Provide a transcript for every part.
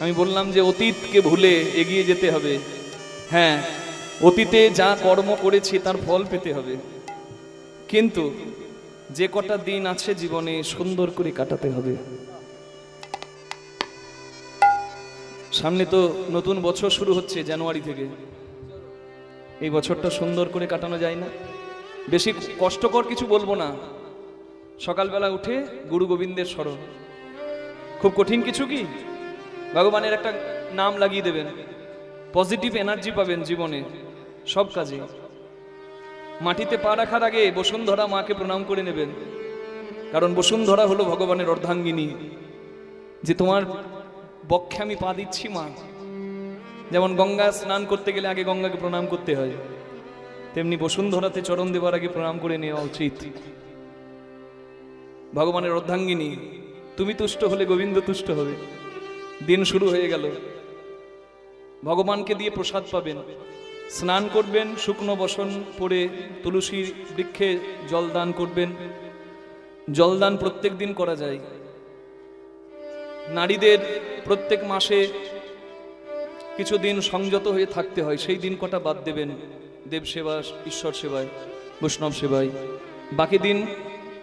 আমি বললাম যে অতীতকে ভুলে এগিয়ে যেতে হবে। হ্যাঁ, অতীতে যা কর্ম করেছি তার ফল পেতে হবে, কিন্তু যে কটা দিন আছে জীবনে সুন্দর করে কাটাতে হবে। সামনে তো নতুন বছর শুরু হচ্ছে জানুয়ারি থেকে। এই বছরটা সুন্দর করে কাটানো যায় না? বেশি কষ্টকর কিছু বলবো না। সকালবেলা উঠে গুরু গোবিন্দের স্মরণ, খুব কঠিন কিছু কি? ভগবানের একটা নাম লাগিয়ে দেবেন, পজিটিভ এনার্জি পাবেন জীবনে সব কাজে। মাটিতে পা রাখার আগে বসুন্ধরা মাকে প্রণাম করে নেবেন, কারণ বসুন্ধরা হলো ভগবানের অর্ধাঙ্গিনী। যে তোমার বক্ষে আমি পা দিচ্ছি মা। যেমন গঙ্গা স্নান করতে গেলে আগে গঙ্গাকে প্রণাম করতে হয়, তেমনি বসুন্ধরাতে চরণ দেওয়ার আগে প্রণাম করে নেওয়া উচিত। ভগবানের অর্ধাঙ্গিনী, তুমি তুষ্ট হলে গোবিন্দ তুষ্ট হবে। দিন শুরু হয়ে গেল, ভগবানকে দিয়ে প্রসাদ পাবেন। স্নান করবেন, শুকনো বসন পরে তুলসী বৃক্ষে জল দান করবেন। জলদান প্রত্যেক দিন করা যায়। নারীদের প্রত্যেক মাসে কিছু দিন সংযত হয়ে থাকতে হয়, সেই দিন কটা বাদ দেবেন দেব সেবা, ঈশ্বর সেবায়, বৈষ্ণব সেবায়। বাকি দিন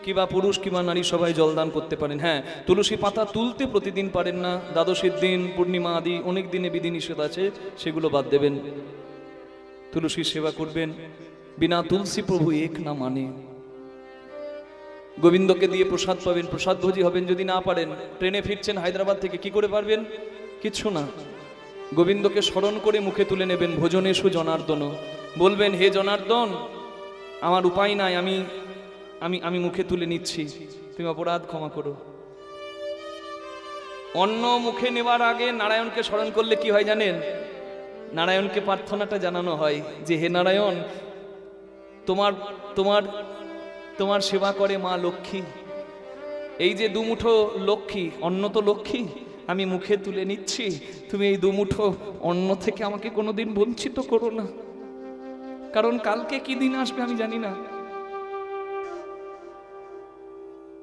কিবা পুরুষ কিবা নারী সবাই জলদান করতে পারেন। হ্যাঁ, তুলসী পাতা তুলতে প্রতিদিন পারেন না, দ্বাদশীর দিন, পূর্ণিমা আদি অনেক দিনে বিধিনিষেধ আছে, সেগুলো বাদ দেবেন। তুলসী সেবা করবেন। বিনা তুলসী প্রভু এক না মানে। গোবিন্দকে দিয়ে প্রসাদ পাবেন, প্রসাদ ভোজী হবেন। যদি না পারেন, ট্রেনে ফিরছেন হায়দ্রাবাদ থেকে, কি করে পারবেন? কিচ্ছু না, গোবিন্দকে স্মরণ করে মুখে তুলে নেবেন। ভোজনেষু জনার্দন, বলবেন হে জনার্দন, আমার উপায় নাই, আমি আমি আমি মুখে তুলে নিচ্ছি, তুমি অপরাধ ক্ষমা করো। অন্ন মুখে নেবার আগে নারায়ণকে স্মরণ করলে কি হয় জানেন? নারায়ণকে প্রার্থনাটা জানানো হয় যে হে নারায়ণ, তোমার তোমার তোমার সেবা করে মা লক্ষ্মী। এই যে দুমুঠো লক্ষ্মী, অন্ন তো লক্ষ্মী, আমি মুখে তুলে নিচ্ছি, তুমি এই দুমুঠো অন্ন থেকে আমাকে কোনোদিন বঞ্চিত করো না, কারণ কালকে কি দিন আসবে আমি জানি না।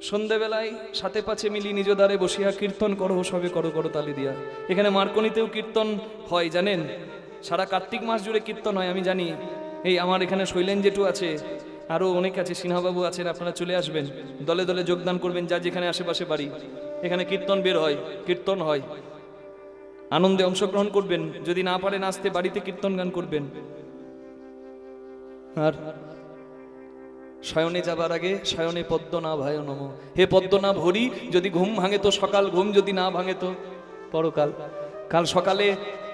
সন্ধ্যেবেলায় সাথে পাছে মিলি নিজ দ্বারে বসিয়া কীর্তন করো, সবে করো করো তালি দিয়া। এখানে মার্কনিতেও কীর্তন হয় জানেন, সারা কার্তিক মাস জুড়ে কীর্তন হয় আমি জানি। এই আমার এখানে শৈলেন জেঠু আছে, আরও অনেক আছে, সিনহাবাবু আছেন, আপনারা চলে আসবেন, দলে দলে যোগদান করবেন, যা যেখানে আশেপাশে বাড়ি। এখানে কীর্তন বের হয়, কীর্তন হয়, আনন্দে অংশগ্রহণ করবেন। যদি না পারেন আসতে, বাড়িতে কীর্তন গান করবেন। আর শয়নে যাবার আগে শয়নে পদ্মনাভায় নম, হে পদ্মনাভ হরি, যদি ঘুম ভাঙে তো সকাল, ঘুম যদি না ভাঙে তো পরকাল। কাল সকালে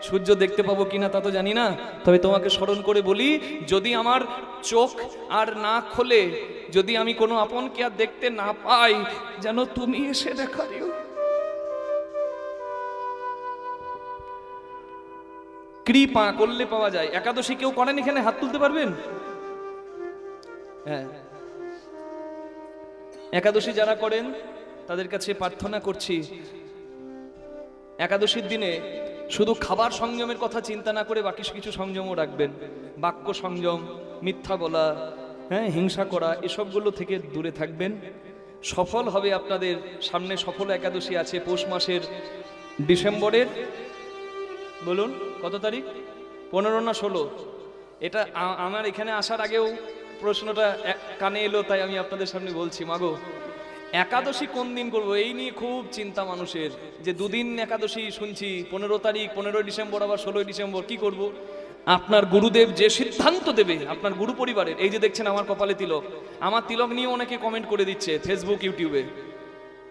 সূর্য দেখতে পাবো কিনা তা তো জানি না, তবে তোমাকে স্মরণ করে বলি, যদি আমার চোখ আর না খোলে, যদি আমি কোনো আপনকে আর দেখতে না পাই, যেন তুমি এসে দেখা দিও। কৃপা করলে পাওয়া যায়। একাদশী কেউ করেন এখানে? হাত তুলতে পারবেন? হ্যাঁ, একাদশী যারা করেন তাদের কাছে প্রার্থনা করছি, একাদশীর দিনে শুধু খাবার সংযমের কথা চিন্তা না করে বাকি কিছু সংযমও রাখবেন। বাক্য সংযম, মিথ্যা বলা, হ্যাঁ, হিংসা করা, এসবগুলো থেকে দূরে থাকবেন। সফল হবে আপনাদের সামনে। সফল একাদশী আছে পৌষ মাসের ডিসেম্বরের, বলুন কত তারিখ? 15 না 16? এটা আমার এখানে আসার আগেও প্রশ্নটা কানে এলো, তাই আমি আপনাদের সামনে বলছি। মাগো, একাদশী কোন দিন করব, এই নিয়ে খুব চিন্তা মানুষের, যে দুদিন একাদশী শুনছি, 15 তারিখ, 15 ডিসেম্বর, আবার 16 ডিসেম্বর, কি করব? আপনার গুরুদেব যে সিদ্ধান্ত দেবে, আপনার গুরু পরিবারের, এই যে দেখছেন আমার কপালে তিলক, আমার তিলক নিয়ে অনেকে কমেন্ট করে দিচ্ছে ফেসবুক ইউটিউবে,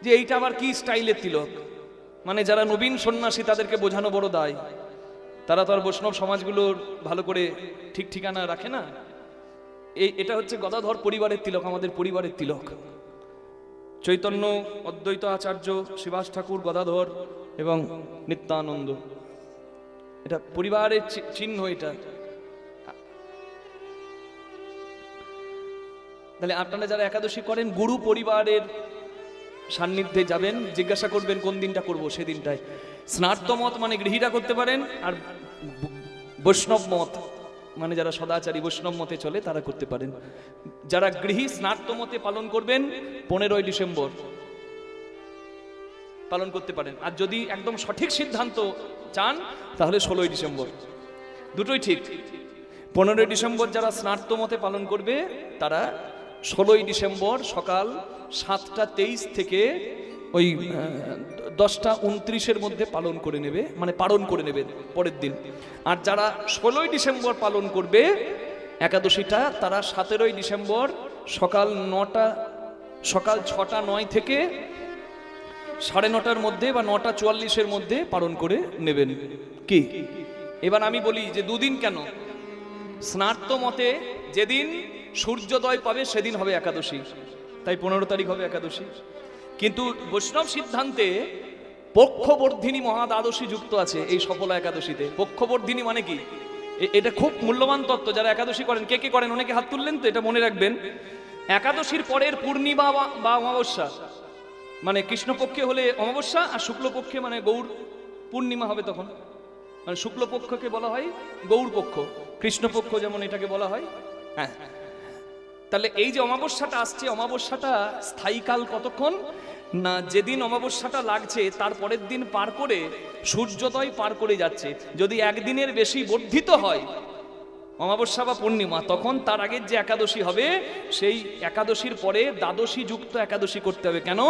যে এইটা আবার কি স্টাইলের তিলক। মানে যারা নবীন সন্ন্যাসী তাদেরকে বোঝানো বড় দায়, তারা তো আর বৈষ্ণব সমাজগুলোর ভালো করে ঠিক ঠিকানা রাখে না। এটা হচ্ছে গদাধর পরিবারের তিলক, আমাদের পরিবারের তিলক। চৈতন্য, অদ্বৈত আচার্য, শিবাস ঠাকুর, গদাধর এবং নিত্যানন্দ, এটা পরিবারের চিহ্ন। এটা তাহলে আপনারা যারা একাদশী করেন, গুরু পরিবারের সান্নিধ্যে যাবেন, জিজ্ঞাসা করবেন কোন দিনটা করব, সেদিনটায়। স্নার্ত মত মানে গৃহীরা করতে পারেন, আর বৈষ্ণব মত মানে যারা সদাচারী বৈষ্ণব মতে চলে তারা করতে পারেন। যারা গৃহী স্নার্ত মতে পালন করবেন 15 ডিসেম্বর। পালন করতে পারেন। আর যদি একদম সঠিক সিদ্ধান্ত চান তাহলে 16ই ডিসেম্বর, দুটোই ঠিক। 15ই ডিসেম্বর যারা স্নার্ত মতে পালন করবে তারা 16ই ডিসেম্বর সকাল 7টা 23 থেকে ওই 10টা 29-এর মধ্যে পালন করে নেবে, মানে পালন করে নেবেন পরের দিন। আর যারা 16ই ডিসেম্বর পালন করবে একাদশীটা, তারা 17ই ডিসেম্বর সকাল 6টা 9 থেকে 9:30-র মধ্যে বা 9টা 44-এর মধ্যে পালন করে নেবেন। কি এবার আমি বলি যে দুদিন কেন? স্নার্ত মতে যেদিন সূর্যোদয় পাবে সেদিন হবে একাদশী, তাই 15 তারিখ হবে একাদশী। কিন্তু বৈষ্ণব সিদ্ধান্তে পক্ষবর্ধিনী মহাদ্বাদশী যুক্ত আছে এই সফলা একাদশীতে। পক্ষবর্ধিনী মানে কি? এটা খুব মূল্যবান তত্ত্ব। যারা একাদশী করেন, কে কে করেন অনেকে হাত তুললেন তো, এটা মনে রাখবেন। একাদশীর পরের পূর্ণিমা বা অমাবস্যা, মানে কৃষ্ণপক্ষে হলে অমাবস্যা আর শুক্লপক্ষে মানে গৌর পূর্ণিমা হবে তখন। মানে শুক্লপক্ষকে বলা হয় গৌর পক্ষ, কৃষ্ণপক্ষ যেমন এটাকে বলা হয়। হ্যাঁ, তাহলে এই যে অমাবস্যাটা আসছে, অমাবস্যাটা স্থায়ীকাল কতক্ষণ না? যেদিন অমাবস্যাটা লাগছে তার পরের দিন পার করে সূর্যোদয় পার করে যাচ্ছে। যদি একদিনের বেশি বর্ধিত হয় অমাবস্যা বা পূর্ণিমা, তখন তার আগের যে একাদশী হবে সেই একাদশীর পরে দ্বাদশী যুক্ত একাদশী করতে হবে। কেন?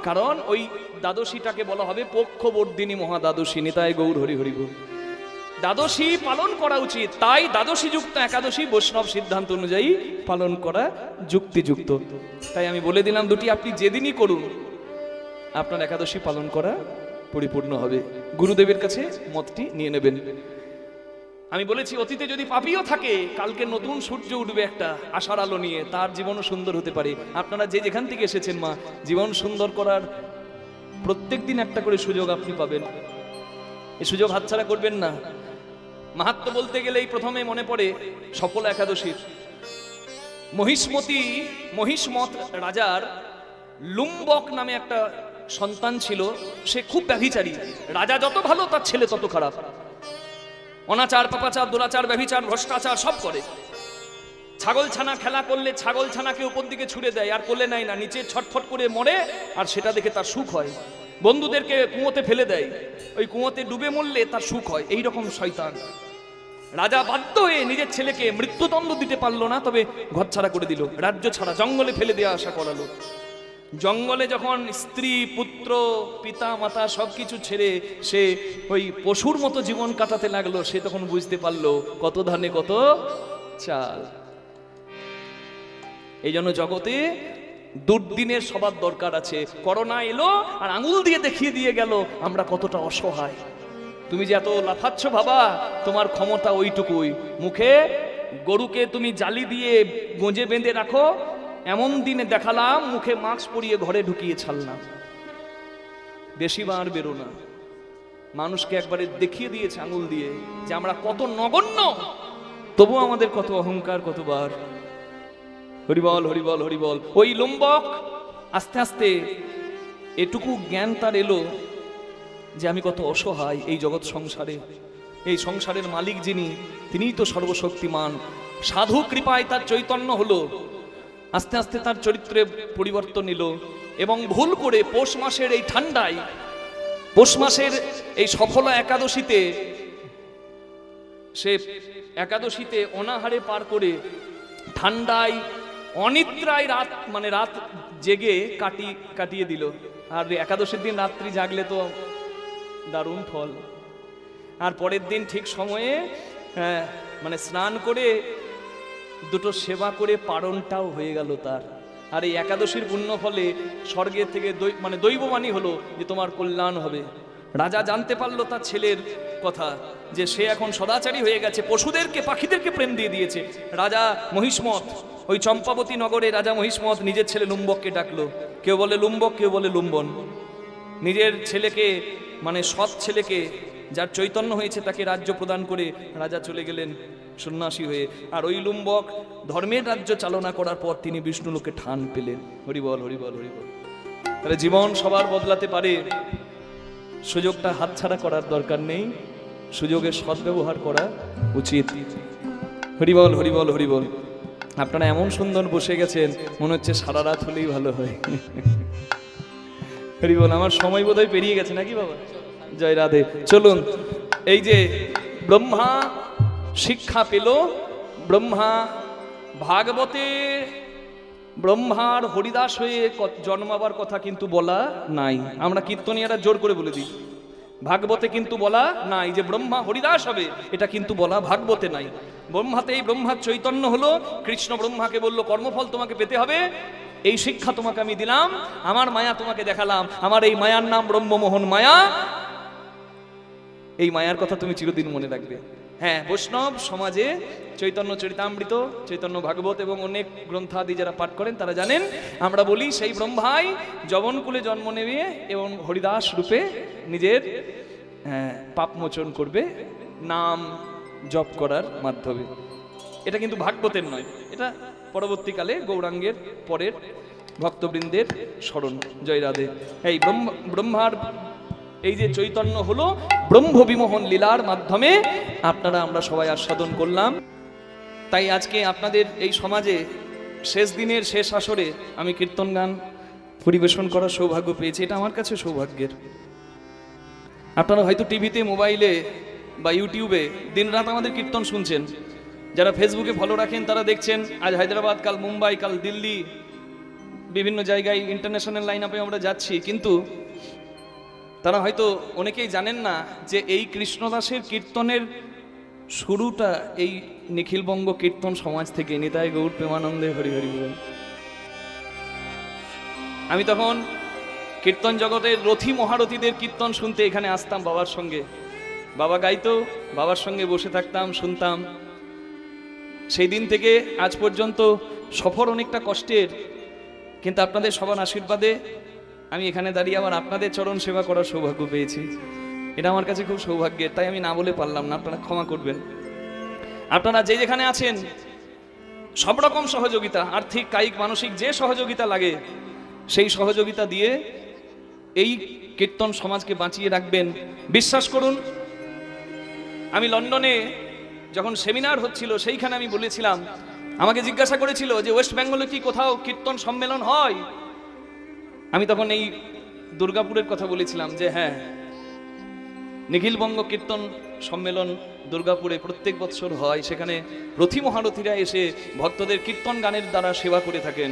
কারণ ওই দ্বাদশীটাকে বলা হবে পক্ষবর্ধিনী মহাদ্বাদশী। নিতাই গৌর হরি হরি বল। দ্বাদশী পালন করা উচিত, তাই দ্বাদশী যুক্ত একাদশী বৈষ্ণব সিদ্ধান্ত অনুযায়ী পালন করা যুক্তিযুক্ত। তাই আমি বলে দিলাম দুটি আপনি যেদিনই করুন আপনার একাদশী পালন করা পরিপূর্ণ হবে। গুরুদেবের কাছে মতটি নিয়ে নেবেন। আমি বলেছি অতীতে যদি পাপীও থাকে, কালকে নতুন সূর্য উঠবে একটা আশার আলো নিয়ে, তার জীবনও সুন্দর হতে পারে। আপনারা যে যেখান থেকে এসেছেন মা, জীবন সুন্দর করার প্রত্যেক দিন একটা করে সুযোগ আপনি পাবেন। এই সুযোগ হাতছাড়া করবেন না। মাহাত্ম্য বলতে গেলেই প্রথমে মনে পড়ে সফলা একাদশীর। মহিষ্মত রাজার লুম্বক নামে একটা সন্তান ছিল। সে খুব ব্যভিচারী। রাজা যত ভালো তার ছেলে তত খারাপ। অনাচার, পাপাচার, দুরাচার, ব্যভিচার, ভ্রষ্টাচার সব করে। ছাগল ছানা খেলা করলে ছাগল ছানাকে উপর দিকে ছুড়ে দেয়, আর কোলে নেয় না, নিচে ছটফট করে মরে, আর সেটা দেখে তার সুখ হয়। বন্ধুদেরকে কুয়োতে ফেলে দেয়, ওই কুয়োতে ডুবে মরলে তার সুখ হয়। এইরকম শয়তান। রাজা বাধ্য হয়ে নিজের ছেলেকে মৃত্যুদণ্ড দিতে পারলো না, তবে ঘর ছাড়া করে দিল, রাজ্য ছাড়া, জঙ্গলে ফেলে দেওয়া আশা করালো। জঙ্গলে যখন স্ত্রী, পুত্র, পিতা, মাতা সবকিছু ছেড়ে সে ওই পশুর মতো জীবন কাটাতে লাগলো, সে তখন বুঝতে পারলো কত ধানে কত চাল। এই জন্য জগতে দুর্দিনের সবার দরকার আছে। করোনা এলো আর আঙুল দিয়ে দেখিয়ে দিয়ে গেল আমরা কতটা অসহায়। তুমি যে এত লাফাচ্ছ বাবা, তোমার ক্ষমতা ওইটুকুই। মুখে গরুকে তুমি জালি দিয়ে গোঁজে বেঁধে রাখো, এমন দিনে দেখালাম মুখে মাস্ক পরিয়ে ঘরে ঢুকিয়ে ছাড়লাম, বেশি বার বেরো না। মানুষকে একবারে দেখিয়ে দিয়েছে আঙুল দিয়ে যে আমরা কত নগণ্য, তবু আমাদের কত অহংকার, কতবার। হরিবল হরিবল হরিবল। ওই লুম্বক আস্তে আস্তে এটুকু জ্ঞান তার এলো যে আমি কত অসহায় এই জগৎ সংসারে। এই সংসারের মালিক যিনি, তিনিই তো সর্বশক্তিমান। সাধু কৃপায় তার চৈতন্য হলো, আস্তে আস্তে তার চরিত্রে পরিবর্তন এলো। এবং ভুল করে পৌষ মাসের এই ঠান্ডায়, পৌষ মাসের এই সফলা একাদশীতে, সে একাদশীতে অনাহারে পার করে ঠান্ডায় অনিদ্রায় রাত, মানে রাত জেগে কাটিয়ে দিল। আর একাদশীর দিন রাত্রি জাগলে তো দারুণ ফল। আর পরের দিন ঠিক সময়ে মানে স্নান করে দুটো সেবা করে পারণটাও হয়ে গেল তার। আর এই একাদশীর পুণ্য ফলে স্বর্গের থেকে মানে দৈববাণী হলো যে তোমার কল্যাণ হবে। রাজা জানতে পারলো তার ছেলের কথা, যে সে এখন সদাচারী হয়ে গেছে, পশুদেরকে পাখিদেরকে প্রেম দিয়ে দিয়েছে। রাজা মহিষ্মত, ওই চম্পাবতী নগরে রাজা মহিষ্মত নিজের ছেলে লুম্বককে ডাকলো। কেউ বলে লুম্বক, কেউ বলে লুম্বন। নিজের ছেলেকে, মানে সৎ ছেলেকে, যার চৈতন্য হয়েছে, তাকে রাজ্য প্রদান করে রাজা চলে গেলেন সন্ন্যাসী হয়ে। আর ওই লুম্বক ধর্মের রাজ্য চালনা করার পর তিনি বিষ্ণুলোকে ঠান পেলেন। হরিবল হরিবল হরিবল। তাহলে জীবন সবার বদলাতে পারে, সুযোগটা হাতছাড়া করার দরকার নেই, সুযোগের সদ্ব্যবহার করা উচিত। হরিবল হরিবল হরিবল। আপনারা এমন সুন্দর বসে গেছেন, মনে হচ্ছে সারা রাত হলেই ভালো হয়। হরি বল। আমার সময় বোধহয় পেরিয়ে গেছে নাকি বাবা? জয় রাধে। চলুন, এই যে ব্রহ্মা শিক্ষা পেল, ব্রহ্মা ভাগবতে ব্রহ্মার হরিদাস হয়ে জন্মাবার কথা কিন্তু বলা নাই। আমরা কীর্তনীয়রা জোর করে বলে দিই, ভাগবতে কিন্তু বলা নাই যে ব্রহ্মা হরিদাস হবে, এটা কিন্তু বলা ভাগবতে নাই। ব্রহ্মাতেই ব্রহ্মার চৈতন্য হলো। কৃষ্ণ ব্রহ্মাকে বলল কর্মফল তোমাকে পেতে হবে, এই শিক্ষা তোমাকে আমি দিলাম, আমার মায়া তোমাকে দেখালাম, আমার এই মায়ার নাম ব্রহ্মমোহন মায়া, এই মায়ার কথা তুমি চিরদিন মনে রাখবে। হ্যাঁ, বৈষ্ণব সমাজে চৈতন্য চরিতামৃত, চৈতন্য ভাগবত এবং অনেক গ্রন্থাদি যারা পাঠ করেন তারা জানেন, আমরা বলি সেই ব্রহ্মাই যবনকুলে জন্ম নেবে এবং হরিদাস রূপে নিজের পাপ মোচন করবে নাম জপ করার মাধ্যমে। এটা কিন্তু ভাগবতের নয়, এটা পরবর্তীকালে গৌরাঙ্গের পরের ভক্তবৃন্দের স্মরণ। জয় রাধে। এই ব্রহ্মার এই যে চৈতন্য হলো ব্রহ্ম বিমোহন লীলার মাধ্যমে আপনারা আমরা সবাই আস্বাদন করলাম। তাই আজকে আপনাদের এই সমাজে শেষ দিনের শেষ আসরে আমি কীর্তন গান পরিবেশন করার সৌভাগ্য পেয়েছি, এটা আমার কাছে সৌভাগ্যের। আপনারা হয়তো টিভিতে, মোবাইলে বা ইউটিউবে দিনরাত আমাদের কীর্তন শুনছেন, যারা ফেসবুকে ফলো রাখেন তারা দেখছেন আজ হায়দ্রাবাদ, কাল মুম্বাই, কাল দিল্লি, বিভিন্ন জায়গায় ইন্টারন্যাশনাল লাইন আপে আমরা যাচ্ছি, কিন্তু তারা হয়তো অনেকেই জানেন না যে এই কৃষ্ণদাসের কীর্তনের শুরুটা এই নিখিলবঙ্গ কীর্তন সমাজ থেকে। নিতাই গৌর প্রেমানন্দে হরি হরি বল। আমি তখন কীর্তন জগতের রথী মহারথীদের কীর্তন শুনতে এখানে আসতাম বাবার সঙ্গে, বাবা গাইতো, বাবার সঙ্গে বসে থাকতাম, শুনতাম। সেই দিন থেকে আজ পর্যন্ত সফর অনেকটা কষ্টের, কিন্তু আপনাদের সবার আশীর্বাদে আমি এখানে দাঁড়িয়ে আবার আপনাদের চরণ সেবা করার সৌভাগ্য পেয়েছি। এটা আমার কাছে খুব সৌভাগ্যের, তাই আমি না বলে পারলাম না, আপনারা ক্ষমা করবেন। আপনারা যে যেখানে আছেন সব রকম সহযোগিতা, আর্থিক, কায়িক, মানসিক যে সহযোগিতা লাগে সেই সহযোগিতা দিয়ে এই কীর্তন সমাজকে বাঁচিয়ে রাখবেন। বিশ্বাস করুন, আমি লন্ডনে যখন সেমিনার হচ্ছিল সেইখানে আমি বলেছিলাম, আমাকে জিজ্ঞাসা করেছিল যে ওয়েস্ট বেঙ্গলে কি কোথাও কীর্তন সম্মেলন হয়? আমি তখন এই দুর্গাপুরের কথা বলেছিলাম যে হ্যাঁ, নিখিলবঙ্গ কীর্তন সম্মেলন দুর্গাপুরে প্রত্যেক বছর হয়, সেখানে রথী মহারথীরা এসে ভক্তদের কীর্তন গানের দ্বারা সেবা করে থাকেন।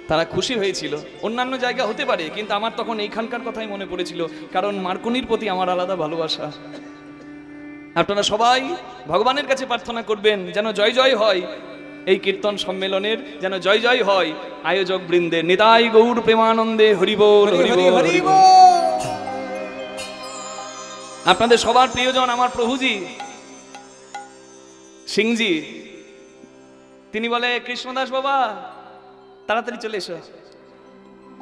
তারা খুশি হয়েছিল। অন্যান্য জায়গা হতে পারে, কিন্তু আমার তখন এইখানকার কথাই মনে পড়েছিল, কারণ মার্কনির প্রতি আমার আলাদা ভালোবাসা। আপনারা সবাই ভগবানের কাছে প্রার্থনা করবেন যেন জয় জয় হয়, এই কীর্তন সম্মেলনের যেন জয় জয় হয় আয়োজক বৃন্দের। নিতাই গৌর প্রেমানন্দে হরি বল, হরি বল, হরি বল। আপনাদের সবার প্রিয়জন আমার প্রভুজি সিংজি, তিনি বলে কৃষ্ণদাস বাবা তাড়াতাড়ি চলে এসো,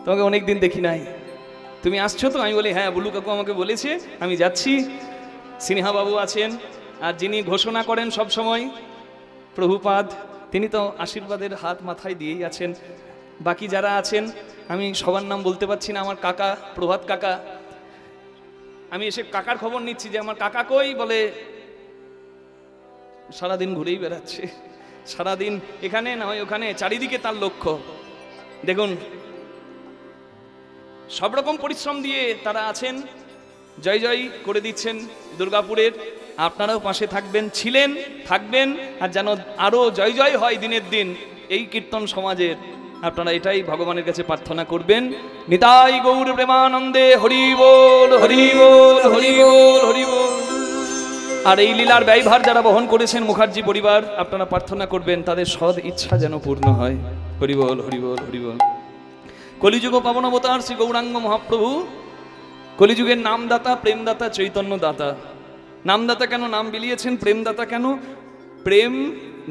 তোমাকে অনেকদিন দেখি নাই, তুমি আসছো তো? আমি বলি হ্যাঁ, বুলু কাকু আমাকে বলেছে, আমি যাচ্ছি। সিনহা বাবু আছেন, আর যিনি ঘোষণা করেন সব সময় প্রভুপাদ, তিনি তো আশীর্বাদের হাত মাথায় দিয়েই আছেন। বাকি যারা আছেন আমি সবার নাম বলতে পারছি না। আমার কাকা প্রভাত কাকা, আমি এসে কাকার খবর নিচ্ছি যে আমার কাকা কই, বলে সারাদিন ঘুরেই বেড়াচ্ছে, সারাদিন এখানে না হয় ওখানে, চারিদিকে তার লক্ষ্য। দেখুন, সব রকম পরিশ্রম দিয়ে তারা আছেন, জয় জয় করে দিচ্ছেন দুর্গাপুরের। আপনারাও পাশে থাকবেন, ছিলেন, থাকবেন, আর যেন আরো জয় জয় হয় দিনের দিন এই কীর্তন সমাজের। আপনারা এটাই ভগবানের কাছে প্রার্থনা করবেন। নিতাই গৌর প্রেমানন্দে হরি বল, হরি বল, হরি বল, হরি বল। আর এই লীলার ব্যয়ভার যারা বহন করেছেন মুখার্জি পরিবার, আপনারা প্রার্থনা করবেন তাদের সদ ইচ্ছা যেন পূর্ণ হয়। হরি বল, হরি বল, হরি বল। কলিযুগ পাবন অবতার শ্রী গৌরাঙ্গ মহাপ্রভু, কলিযুগের নামদাতা, প্রেমদাতা, চৈতন্য দাতা। নামদাতা কেন নাম বিলিয়েছেন, প্রেমদাতা কেন? প্রেম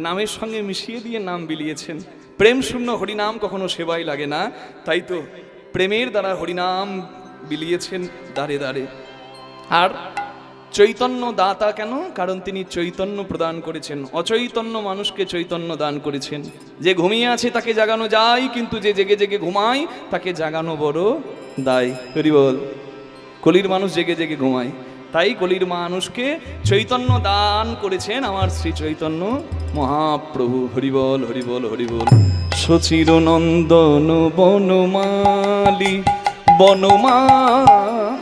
নামের সঙ্গে মিশিয়ে দিয়ে নাম বিলিয়েছেন। প্রেম শূন্য হরিনাম কখনো সেবাই লাগে না, তাই তো প্রেমের দ্বারা হরিনাম বিলিয়েছেন দাঁড়ে দাঁড়ে। আর চৈতন্য দাতা কেন? কারণ তিনি চৈতন্য প্রদান করেছেন, অচৈতন্য মানুষকে চৈতন্য দান করেছেন। যে ঘুমিয়ে আছে তাকে জাগানো যায়, কিন্তু যে জেগে জেগে ঘুমায় তাকে জাগানো বড় দায়। হরি বল। কলির মানুষ জেগে জেগে ঘুমায়, তাই কলির মানুষকে চৈতন্য দান করেছেন আমার শ্রী চৈতন্য মহাপ্রভু। হরি বল, হরি বল, হরি বল। সচির নন্দন বনমালী বনমালী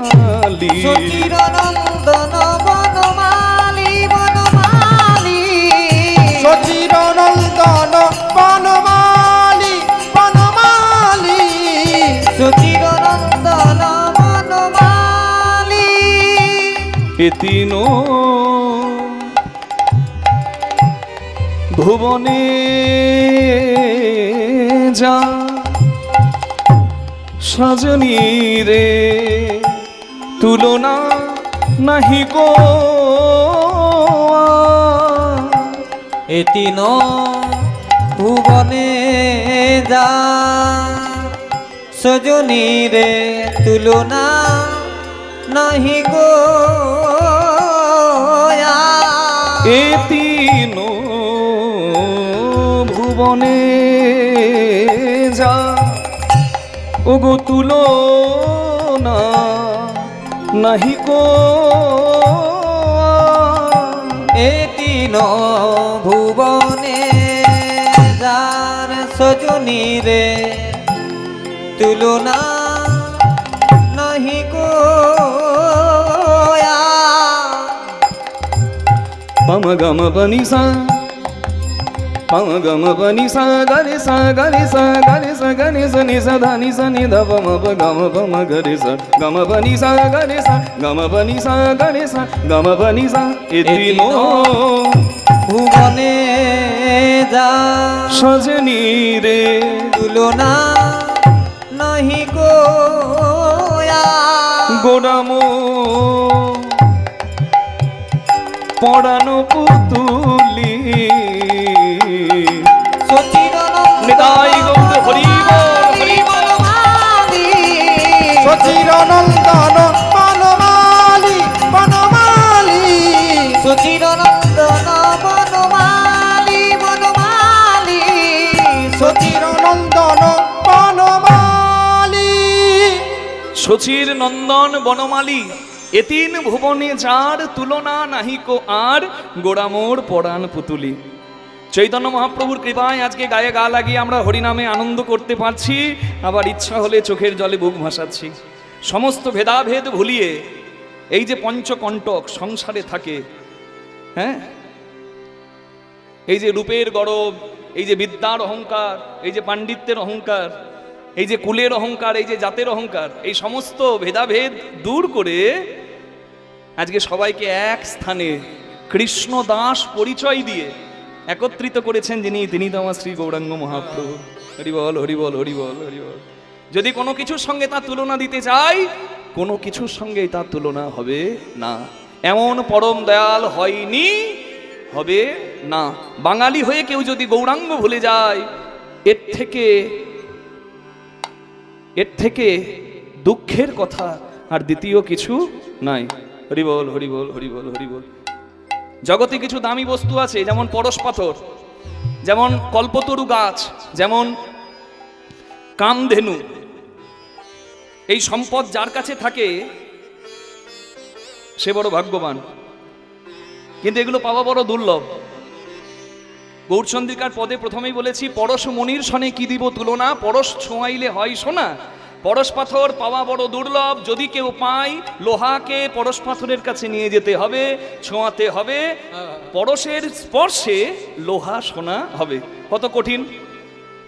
সচিরনন্দন বনমালী বনমালী সচিরনন্দন বনমালী বনমালী সচিরনন্দন বনমালী এতিন ভুবনে যা সজনী রে তুলনা নাহি কো এতিন ভুবনে যা সজনী রে তুলনা নাহি গো এতিন ভুবনে যা ওগো তুলনা নাহি কো এতিন ভুবনে যার সজনী রে তুলনা নাহি গো পম গম বনি সা পম গম বনি সা গরে সা গরে সা গরে সা গরে সা নি সা ধা নি সা নি ধা পম প গম পম গরে সা গম বনি সা গরে সা গম বনি সা গরে সা গম বনি সা এতিন ভুবনে যা সজনী রে তুলনা নাহি গো গোড়ামো পড়ানো পুতুলি নিতাই গৌর হরি বল হরি বল সচিরনন্দন বনমালী বনমালী সচিরনন্দন বনমালী বনমালী সচিরনন্দন বনমালী শচীর নন্দন বনমালী এতিন ভুবনে যার তুলনা নাহিকো আর গোড়ামোর পরাণ পুতুলি। চৈতন্য মহাপ্রভুর কৃপায় আজকে গায়ে গা লাগিয়ে আমরা হরিনামে আনন্দ করতে পারছি, আবার ইচ্ছা হলে চোখের জলে বুক ভাসাচ্ছি। সমস্ত ভেদাভেদ ভুলিয়ে এই যে পঞ্চকণ্টক সংসারে থাকে, হ্যাঁ, এই যে রূপের গরব, এই যে বিদ্যার অহংকার, এই যে পাণ্ডিত্যের অহংকার, এই যে কুলের অহংকার, এই যে জাতের অহংকার, এই সমস্ত ভেদাভেদ দূর করে আজকে সবাইকে এক স্থানে কৃষ্ণ দাস পরিচয় দিয়ে একত্রিত করেছেন যিনি, তিনি তো আমার শ্রী গৌরাঙ্গ মহাপ্রভু। হরিবল হরিবল হরিবল হরিবল। যদি কোনো কিছুর সঙ্গে তার তুলনা দিতে চাই, কোনো কিছুর সঙ্গে তার তুলনা হবে না। এমন পরম দয়াল হয়নি, হবে না। বাঙালি হয়ে কেউ যদি গৌরাঙ্গ ভুলে যায়, এর থেকে দুঃখের কথা আর দ্বিতীয় কিছু নাই। হরিবল হরিবল হরিবল হরিবল। জগতে কিছু দামি বস্তু আছে, যেমন পরশ পাথর, যেমন কল্পতরু গাছ, যেমন কামধেনু। এই সম্পদ যার কাছে থাকে সে বড় ভাগ্যবান, কিন্তু এগুলো পাওয়া বড় দুর্লভ। গৌরচন্দ্রিকার পদে প্রথমেই বলেছি, পরশ মনির সনে কি দিব তুলনা, পরশ ছোঁয়াইলে হয় সোনা। পরশ পাথর পাওয়া বড় দুর্লভ, যদি কেউ পায় লোহাকে পরশ পাথরের কাছে নিয়ে যেতে হবে, ছোঁয়াতে হবে, পরশের স্পর্শে লোহা সোনা হবে। কত কঠিন,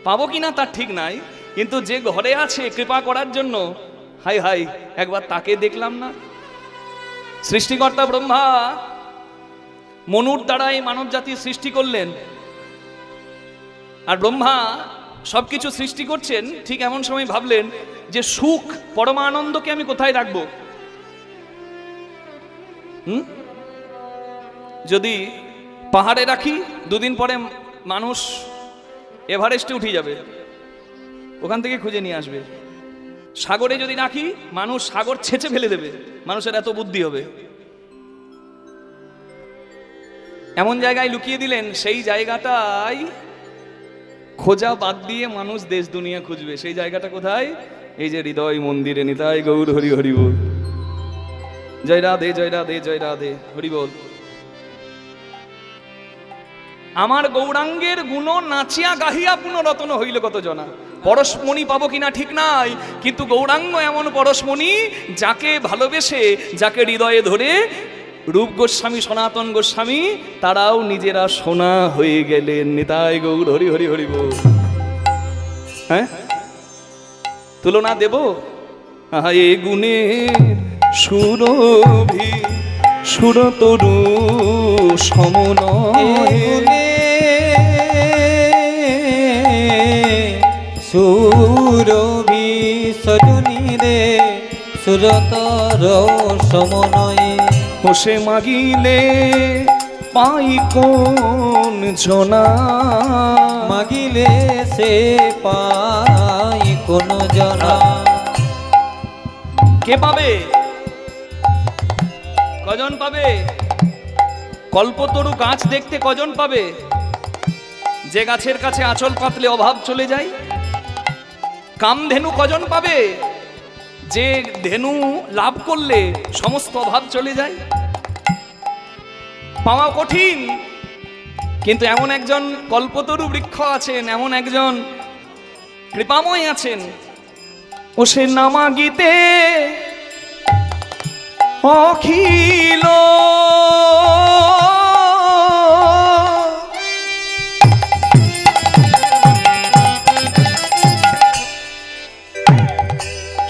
পাবো কিনা তার ঠিক নাই, কিন্তু যে ঘরে আছে কৃপা করার জন্য, হাই হাই একবার তাকে দেখলাম না। সৃষ্টিকর্তা ব্রহ্মা মনুর দ্বারা এই মানব জাতির সৃষ্টি করলেন, আর ব্রহ্মা সবকিছু সৃষ্টি করছেন, ঠিক এমন সময় ভাবলেন যে সুখ পরমানন্দকে আমি কোথায় রাখবো। যদি পাহাড়ে রাখি, দুদিন পরে মানুষ এভারেস্টে উঠে যাবে, ওখান থেকে খুঁজে নিয়ে আসবে। সাগরে যদি রাখি, মানুষ সাগর ছেঁচে ফেলে দেবে, মানুষের এত বুদ্ধি হবে। এমন জায়গায় লুকিয়ে দিলেন, সেই জায়গাটাই খোঁজা বাদ দিয়ে মানুষ দেশ দুনিয়া খুঁজবে। সেই জায়গাটা কোথায়? এই যে হৃদয় মন্দিরে। নিতাই গৌর হরি হরি বল। জয় রাধে জয় রাধে জয় রাধে হরি বল। আমার গৌরাঙ্গের গুণ নাচিয়া গাহিয়া পুনরতন হইলে কত জনা। পরশমণি পাবো কিনা ঠিক নাই, কিন্তু গৌরাঙ্গ এমন পরশমণি যাকে ভালোবেসে, যাকে হৃদয়ে ধরে রূপ গোস্বামী, সনাতন গোস্বামী তারাও নিজেরা সোনা হয়ে গেলেন। নিতাই গৌর হরি হরি হরি বল। হ্যাঁ, তুলনা দেব? এ গুণের সুরভি সুরতরু সমনয়ে, সুরভি সজনী রে সুরতর সমনয়ে। হোসে মাগিলে পাই কোন জনা, মাগিলে সে পাই কোন জনা। কে পাবে? কজন পাবে? কল্পতরু গাছ দেখতে কজন পাবে? যে গাছের কাছে আঁচল পাতলে অভাব চলে যায়। কামধেনু কজন পাবে? যে ধেনু লাভ করলে সমস্ত অভাব চলে যায়। পাওয়া কঠিন, কিন্তু এমন একজন কল্পতরু বৃক্ষ আছেন, এমন একজন কৃপাময় আছেন, ও সে নামা গীতে অখিল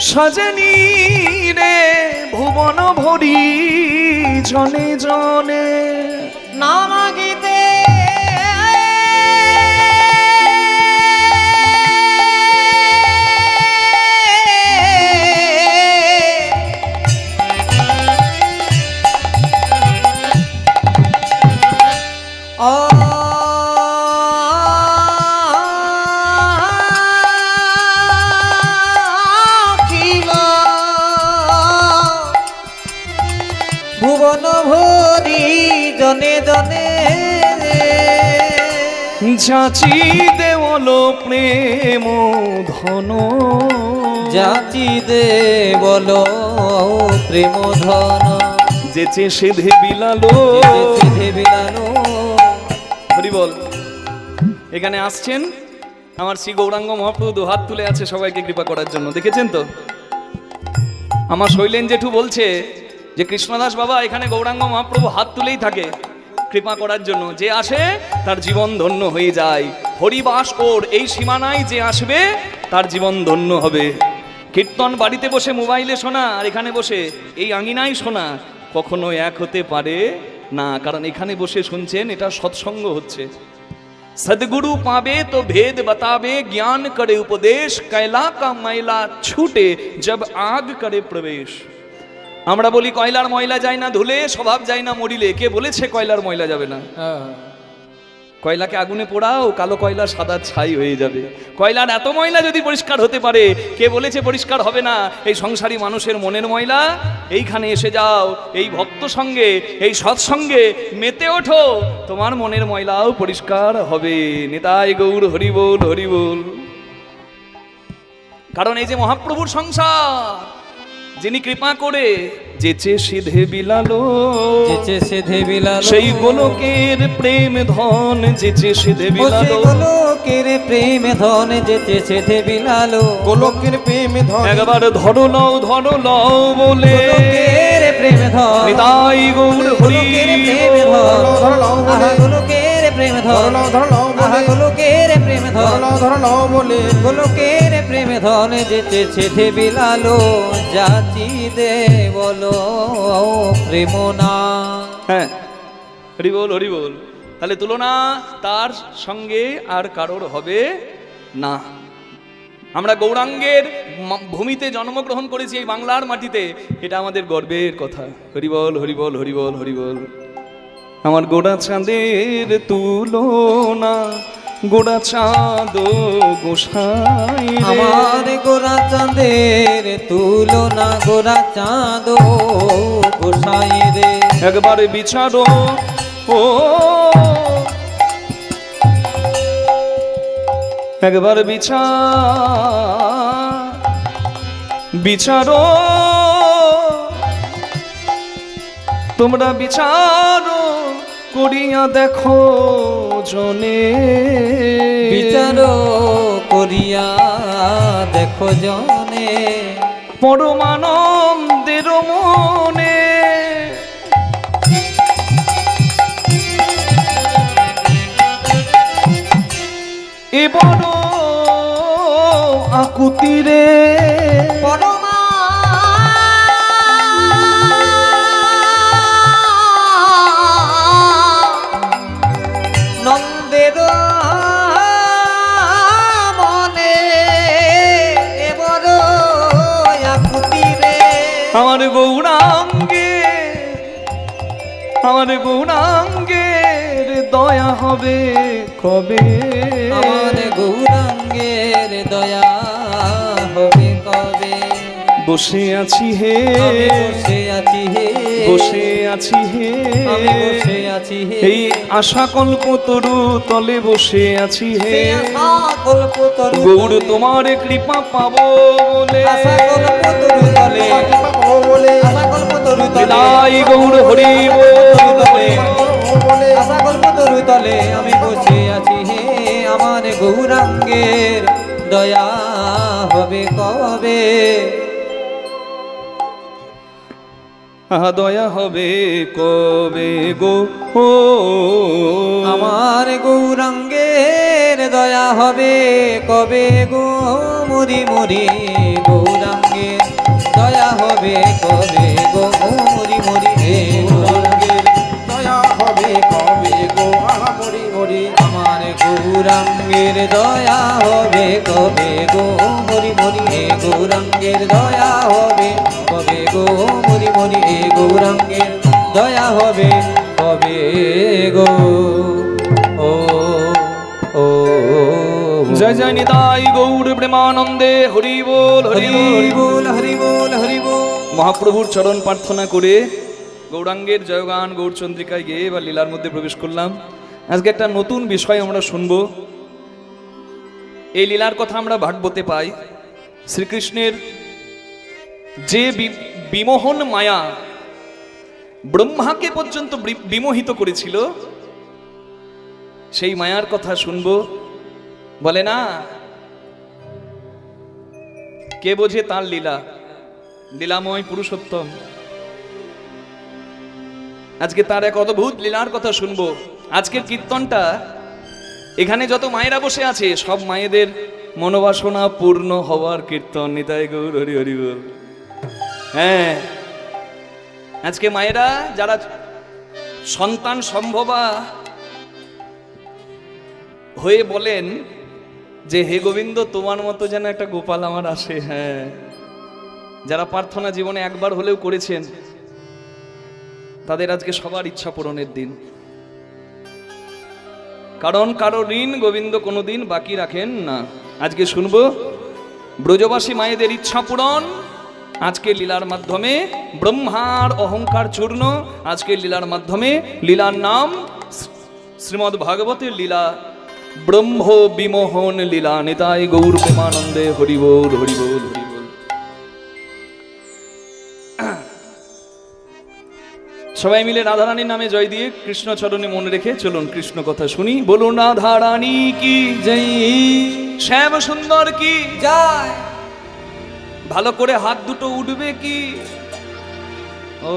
সজনী রে ভুবন ভরি জনে জনে। নাম গীতে ভুবন ভরি জনে জনে। যাচি দেওল প্রেম ধন, যাচি দে বলো প্রেম ধন। যেচে সেধে বিলালো সিধে বিলালো। হরি বল। এখানে আসছেন আমার শ্রী গৌরাঙ্গ মহাপ্রভু, দু হাত তুলে আছে সবাইকে কৃপা করার জন্য। দেখেছেন তো? আমার শৈলেন জেঠু বলছে যে কৃষ্ণদাস বাবা এখানে গৌরাঙ্গ মহাপ্রভু হাত তুলেই থাকে কৃপা করার জন্য। যে আসে তার জীবন ধন্য হয়ে যায়। হরিবাস ওর এই সীমানায় যে আসবে তার জীবন ধন্য হবে। কীর্তন বাড়িতে বসে মোবাইলে শোনা আর এখানে বসে এই আঙিনায় শোনা কখনো এক হতে পারে না, কারণ এখানে বসে শুনছেন, এটা সৎসঙ্গ হচ্ছে। सदगुरु पावे तो भेद बतावे, ज्ञान करे उपदेश, कैला का मैला छूटे जब आग करे प्रवेश। আমরা বলি কয়লার ময়লা যায় না ধুলে, স্বভাব যায় না মরিলে। কে বলেছে কয়লার ময়লা যাবে না? কয়লাকে আগুনে পোড়াও, কালো কয়লা সাদা ছাই হয়ে যাবে। কয়লার এত ময়লা যদি পরিষ্কার হতে পারে, কে বলেছে পরিষ্কার হবে না? এই সংসারী মানুষের মনের ময়লা এইখানে এসে যাও, এই ভক্ত সঙ্গে, এই সৎসঙ্গে মেতে ওঠো, তোমার মনের ময়লাও পরিষ্কার হবে। নিতাই গৌর হরি বল হরি বল। কারণ এই যে মহাপ্রভুর সংসার, যিনি কৃপা করে যেচে সিধে বিলালো, যেচে সিধে বিলালো, সেই গোলকের প্রেম ধন যেচে সিধে বিলালো। গোলকের প্রেম ধন যেচে সিধে বিলালো। গোলকের প্রেম ধন একবার ধরো লও বলে, গোলকের প্রেম ধন নিতাই গৌর হরি গোলকের প্রেম ধন। ধরো গোলকের প্রেম ধন, ধরো গোলকের প্রেম ধন, ধরো বলে। গোলকের প্রেম ধন যেচে সিধে বিলালো। যাচি দে বলো প্রেম না। হ্যাঁ, হরি বল হরি বল। তাহলে তুলনা তার সঙ্গে আর কারোর হবে না। আমরা গৌরাঙ্গের ভূমিতে জন্মগ্রহণ করেছি, এই বাংলার মাটিতে, এটা আমাদের গর্বের কথা। হরি বল হরি বল হরি বল হরি বল। আমার গোড়া চাঁদের তুলনা, গোড়া চাঁদ গোসাই রে। আমার গোরা চাঁদের তুলনা, গোরা চাঁদ গোসাই রে। একবার বিচারো ও, একবার বিচারো তোমরা বিচারো, করিয়া দেখো জনে, বিচার করিয়া দেখো জনে, পরমানন্দের মনে। এবার আকুতিরে নন্দের মনে এবার আকুতিরে, আমার গৌরাঙ্গে, আমার গৌরাঙ্গের দয়া হবে কবে, আমার গৌরাঙ্গের দয়া হবে কবে। বসে আছি হে, আমি বসে আছি হে, বসে আছি হে, আমি বসে আছি হে, এই আশা কল্পতরু তলে বসে আছি হে। সেই আশা কল্পতরু গৌর তলে, তোমার কৃপা পাবো বলে, আশা কল্পতরু তলে, আশা কল্পতরু তলে, বিদায় গৌর হরি বল বলে। আশা কল্পতরু তলে আমি বসে আছি হে, আমার গৌরাঙ্গের দয়া হবে কবে। আহা দয়া হবে কবে গো, ও আমার গৌরাঙ্গের দয়া হবে কবে গো, মরি মরি গৌরাঙ্গের দয়া হবে কবে গো, মরি মরি হে গৌরাঙ্গের দয়া হবে কবে গো, আহা মরি মরি। আমার গৌরাঙ্গের দয়া হবে কবে গো, মরি মরি হে গৌরাঙ্গের দয়া হবে কবে গো, মরি মরি হে গৌরাঙ্গের দয়া হবে কবে গো। ও ও জয় জয় নিতাই গৌর প্রেমানন্দে হরি বল হরি হরি বল হরি বল হরি বল। মহাপ্রভুর চরণ প্রার্থনা করে গৌরাঙ্গের জয়গান গৌরচন্দ্রিকায় গিয়ে বা লীলার মধ্যে প্রবেশ করলাম। আজকে একটা নতুন বিষয় আমরা শুনব। এই লীলার কথা আমরা ভাগবতে পাই। শ্রীকৃষ্ণের যে বিমোহন মায়া ব্রহ্মাকে পর্যন্ত বিমোহিত করেছিল, সেই মায়ার কথা শুনব। বলে না কে বোঝে তার লীলা, লীলাময় পুরুষোত্তম। আজকে তার এক অদ্ভুত লীলার কথা শুনবো। আজকের কীর্তনটা, এখানে যত মায়েরা বসে আছে সব মায়েদের মনোবাসনা পূর্ণ হওয়ার কীর্তন। নিতাই গৌর হরি হরি বল। হ্যাঁ, আজকে মায়েরা যারা সন্তান সম্ভবা হয়ে বলেন যে হে গোবিন্দ তোমার মতো যেন একটা গোপাল আমার আসে। হ্যাঁ, যারা প্রার্থনা জীবনে একবার হলেও করেছেন তাদের আজকে সবার ইচ্ছা পূরণের দিন। কারণ কারো ঋণ গোবিন্দ কোনোদিন বাকি রাখেন না। আজকে শুনবো ব্রজবাসী মায়েদের ইচ্ছা পূরণ। আজকে লীলার মাধ্যমে ব্রহ্মার অহংকার চূর্ণ। আজকে লীলার মাধ্যমে, লীলার নাম শ্রীমদ্ ভাগবতের লীলা ব্রহ্ম বিমোহন লীলা। নিতাই গৌর প্রেমানন্দে হরি বল হরি বল হরি বল। সবাই মিলে রাধারানীর নামে জয় দিয়ে কৃষ্ণ চরণে মনে রেখে চলুন কৃষ্ণ কথা শুনি। বলুন রাধারানী কি জয়, শ্যাম সুন্দর কি জয়। ভালো করে হাত দুটো উঠবে কি? ও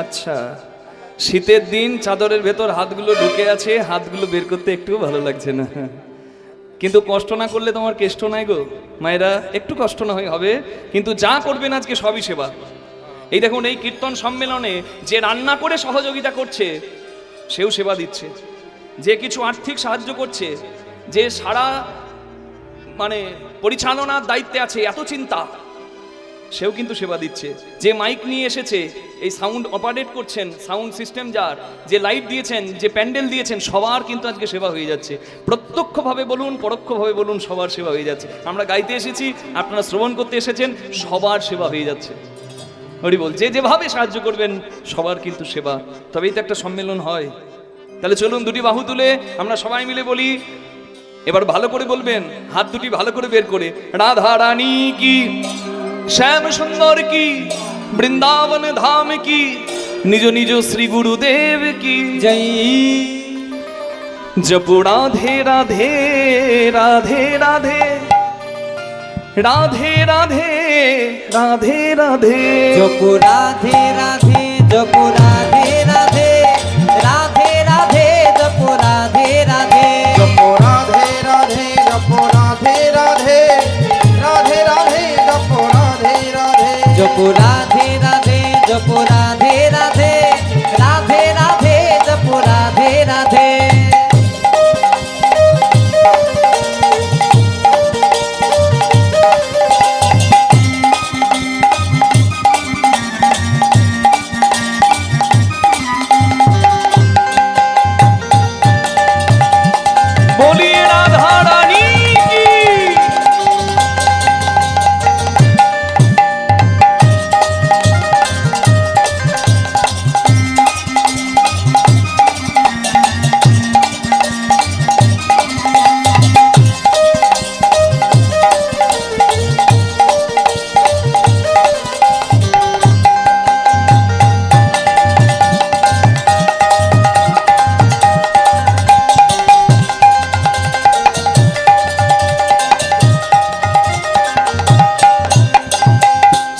আচ্ছা, শীতের দিন চাদরের ভেতর হাতগুলো ঢুকে আছে, হাতগুলো বের করতে একটু ভালো লাগছে না। কিন্তু কষ্ট না করলে তোমার কেষ্ট নাই গো মায়েরা, একটু কষ্ট না হবে, কিন্তু যা করবেন আজকে সবই সেবা। এই দেখুন, এই কীর্তন সম্মেলনে যে রান্না করে সহযোগিতা করছে সেও সেবা দিচ্ছে, যে কিছু আর্থিক সাহায্য করছে, যে সারা পরিচালনার দায়িত্বে আছে, এত চিন্তা, সেও কিন্তু সেবা দিচ্ছে। যে মাইক নিয়ে এসেছে, এই সাউন্ড অপারেট করছেন, সাউন্ড সিস্টেম যার, যে লাইট দিয়েছেন, যে প্যান্ডেল দিয়েছেন, সবার কিন্তু আজকে সেবা হয়ে যাচ্ছে। প্রত্যক্ষভাবে বলুন পরোক্ষভাবে বলুন, সবার সেবা হয়ে যাচ্ছে। আমরা গাইতে এসেছি, আপনারা শ্রবণ করতে এসেছেন, সবার সেবা হয়ে যাচ্ছে। হরি বল। যে যেভাবে সাহায্য করবেন সবার কিন্তু সেবা, তবেই তো একটা সম্মেলন হয়। তাহলে চলুন দুটি বাহু তুলে আমরা সবাই মিলে বলি। এবার ভালো করে বলবেন, হাত দুটি ভালো করে বের করে। রাধা রানী কি, শ্যাম সুন্দর কি, বৃন্দাবন ধাম কি, निज निज श्री गुरुदेव की जय जपो राधे राधे राधे राधे राधे राधे राधे राधे जपो राधे राधे जपो राधे राधे राधे राधे जपो राधे राधे जपो राधे राधे जपो राधे राधे राधे राधे जपो राधे राधे जपो राधे राधे जपो राधे राधे राधे राधे जपो राधे राधे बोलिए राधा रानी की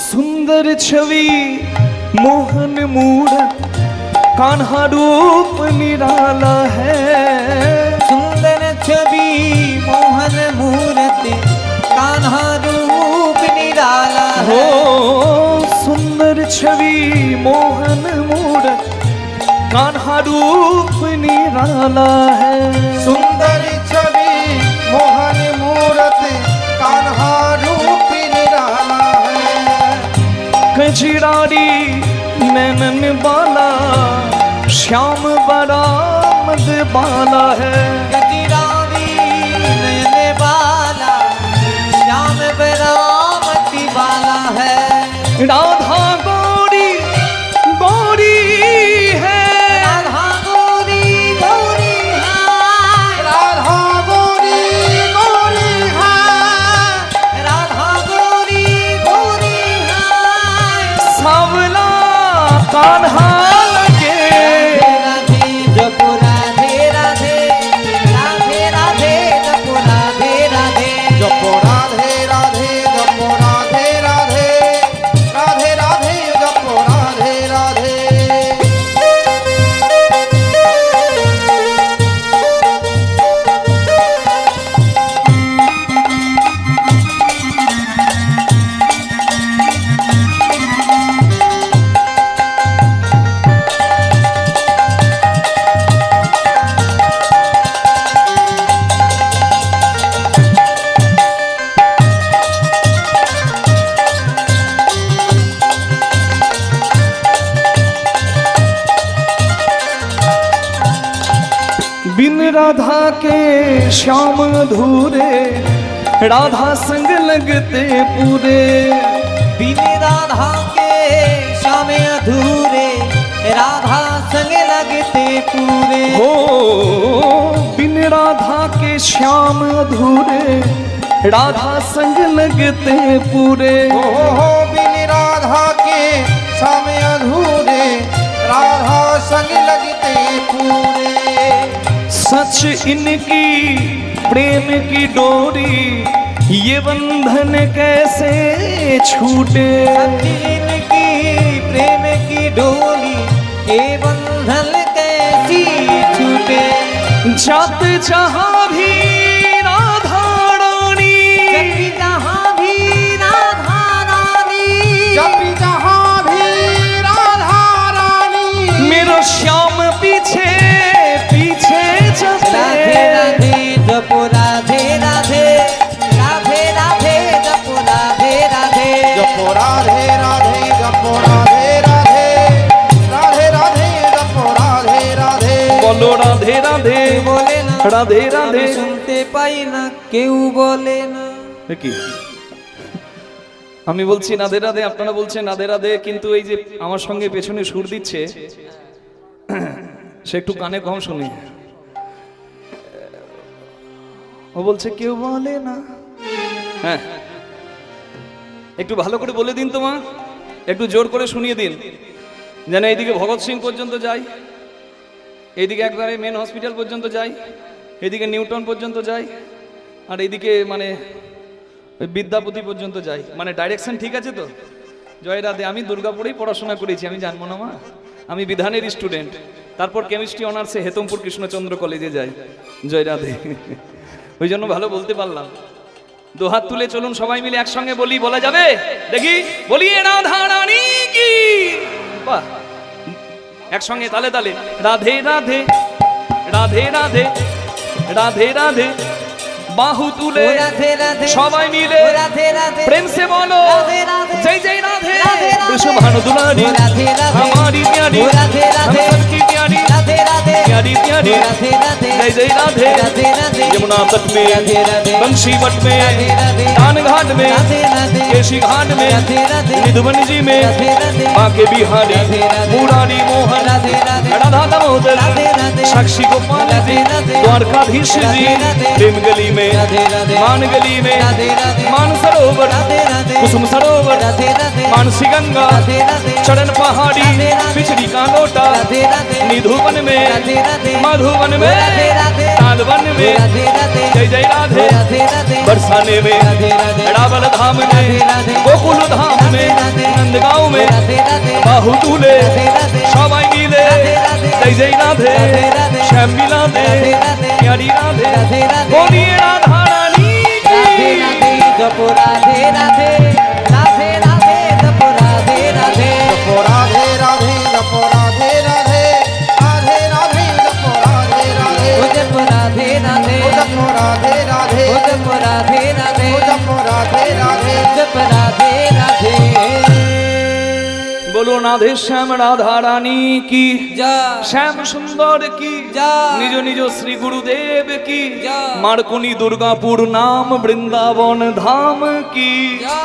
सुंदर छवि मोहन मूरत कान्हा रूप निराला है सुंदर छवि मोहन मूर्ति कान्हा रूप निराला हो है सुंदर छवि मोहन मूरत कान्हा रूप निराला है सुंदर छवि मोहन मूरत कान्हा रूप निराला है कजरारी नैनन बाला श्याम बरामद बाला है गजरारी नयन बाला श्याम बरामती बाला है राधा गौरी गौरी है राधा गौरी गौरी है राधा गोरी गोरी है राधा गौरी गौरी है सावला कान्हा लगे राधे जपो राधे राधे राधे राधे जपो राधे राधे जपो राधे राधे जपो राधे राधे राधे राधे जपो राधे राधे बिन राधा के श्याम अधूरे राधा संग लगते पूरे बिन राधा के श्याम अधूरे राधा संग लगते पूरे हो बिन राधा के श्याम अधूरे राधा संग लगते पूरे हो बिन राधा के समय अधूरे राधा संग लगते पूरे सच इनकी प्रेम की डोरी ये बंधन कैसे छूटे इनकी प्रेम की डोली ये बंधन कैसी छूटे जात जहाँ भी राधा रानी जब जहाँ भी राधा रानी जब जहाँ भी राधा रानी मेरो श्याम पीछे पीछे राधे चलते राधे जपो राधे राधे राधे राधे जपो राधे राधे जपो राधे राधे जपो राधे राधे राधे राधे जपो राधे राधे बोलो राधे राधे बोले ना राधे राधे শুনতে পাই না কেউ বলে না কি আমি বলছি রাধে রাধে আপনারা বলছেন রাধে রাধে কিন্তু এই যে আমার সঙ্গে পেছনে সুর দিচ্ছে সে একটু কানে কম শুনি ও বলছে কেউ বলে না হ্যাঁ একটু ভালো করে বলে দিন তো মা একটু জোর করে শুনিয়ে দিন যেন এইদিকে ভগৎ সিং পর্যন্ত যাই, এইদিকে একবারে মেন হসপিটাল পর্যন্ত যাই, এদিকে নিউটন পর্যন্ত যাই, আর এইদিকে মানে ওই বিদ্যাপতি পর্যন্ত যাই। মানে ডাইরেকশন ঠিক আছে তো? জয় রাধে। আমি দুর্গাপুরেই পড়াশোনা করেছি, আমি জানবো না মা? আমি বিধানের স্টুডেন্ট, তারপর কেমিস্ট্রি অনার্সে হেতমপুর কৃষ্ণচন্দ্র কলেজে যাই। জয় রাধে। ওই জন্য ভালো বলতে পারলাম। দুহাত তুলে চলুন সবাই মিলে একসঙ্গে বলি, বলা যাবে? দেখি বলি, রাধা রানী কি। বাহ, একসঙ্গে তালে তালে। রাধে রাধে রাধে রাধে রাধে রাধে, বাহু তুলে ও রাধে রাধে, সবাই মিলে ও রাধে রাধে, प्रेम से बोलो राधे राधे, जय जय राधे राधे राधे, वृषभानु दुलारी ओ राधे राधे, हमारी प्यारी, ओ राधे राधे, हम सबकी प्यारी, राधे राधे, प्यारी प्यारी, ओ राधे राधे, जय जय राधे। राधे राधे, यमुना तट में, राधे राधे, बंशी वट में, राधे राधे, कान घाट में, राधे राधे, केशी घाट में, राधे राधे, निधुवन जी में, राधे राधे, बांके बिहारी, राधे राधे, मुरारी मोहन, राधे राधे, राधा दामोदर, राधे राधे, साक्षी गोपाल जी, राधे राधे, द्वारकाधीश जी, राधे राधे, प्रेम गली में, राधे राधे, मान गली में, राधे राधे, मान सरोवर, राधे राधे, कुसुम सरोवर, राधे राधे, मानसी गंगा, राधे राधे, चरण पहाड़ी, राधे राधे, बिछड़ी का लोटा, राधे राधे, निधुवन में, राधे राधे, मधुवन में, राधे राधे, तालवन में, राधे राधे, जय जय राधे, राधे राधे, बरसाने में, राधे राधे, रावल धाम में, राधे राधे, गोकुल धाम में, राधे राधे, नंदगांव में, राधे राधे, बाहु तुले राधे राधे, सबाई मिले, राधे राधे, जय जय राधे, राधे राधे, श्याम मिला दे, राधे राधे, प्यारी राधे, राधे राधे, बोलिए राधा रानी राधे की। राधे, जपो राधे राधे, राधे राधे, जपो राधे राधे, जपो राधे राधे, जपो राधे राधे, राधे राधे, जपो राधे राधे, ओ जपो राधे राधे, ओ जपो राधे राधे, ओ जपो राधे राधे, ओ जपो राधे राधे। जप राधे राधे, बोलो राधे श्याम राधा रानी की, जा श्याम सुंदर की, जा निज निज श्री गुरुदेव की, जा मारकुनी दुर्गापुर नाम वृंदावन धाम की। जा